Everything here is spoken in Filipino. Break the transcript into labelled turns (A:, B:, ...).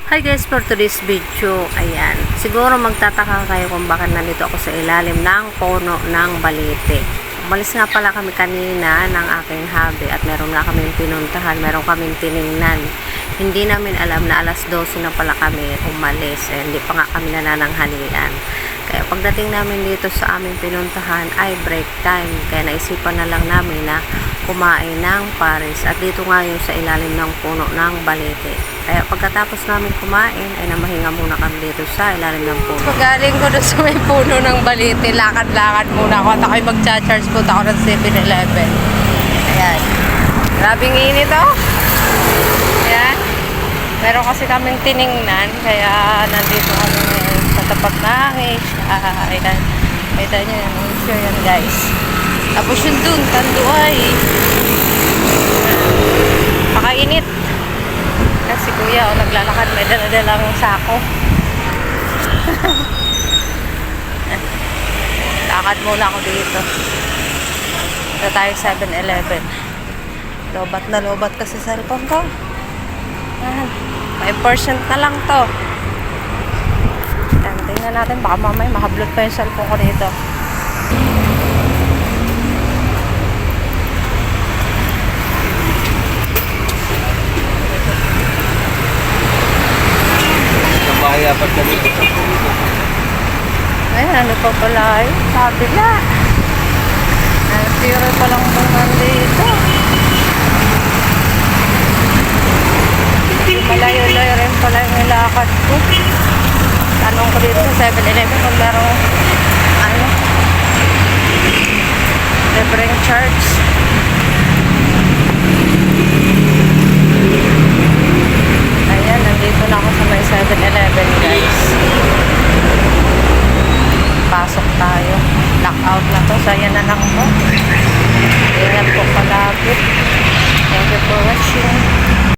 A: Hi guys, for today's video, ayan, siguro magtataka kayo kung bakit nandito ako sa ilalim ng puno ng balete. Umalis nga pala kami kanina ng aking hubby at meron na kaming pinuntahan, meron kaming tiningnan. Hindi namin alam na alas 12 na pala kami umalis, hindi pa nga kami nanananghalian. Kaya pagdating namin dito sa aming pinuntahan ay break time, kaya naisipan na lang namin na kumain ng pares at dito nga yung sa ilalim ng puno ng balete. Kaya pagkatapos namin kumain ay namahinga muna kami dito sa ilalim ng puno. Pagaling ko doon sa may puno ng balete, lakad-lakad muna ako at ako'y mag-charge po ako ng 7-Eleven. Ayan. Grabing init oh. Ayan. Meron kasi kaming tiningnan kaya nandito kami ngayon sa tapat ng Asia. Ayan. Kita nyo yung Asia yan guys. Tapos yun dun, Tanduay. Pakainit. Kasi kuya, naglalakad, may dala-dalang sako. Lakad muna ako dito. Ito tayo 7-Eleven. Lobat na lobat kasi cellphone ko. 5% na lang to. Tingnan natin, baka mamaya makablot pa yung cellphone ko dito.
B: Dapat kami dito.
A: Ayan, ano pa pala yun? Sabi na. Tiro pa lang bang nandito. Malayo-layo rin pala yung nilakad ko. Tanong ko dito sa 7-Eleven kung merong libreng charge. Ayan, nandito na ako sa may 7-Eleven guys. Pasok tayo. Lockout na to. So, ayan na lang po. Ingat po palagi. Thank you for watching.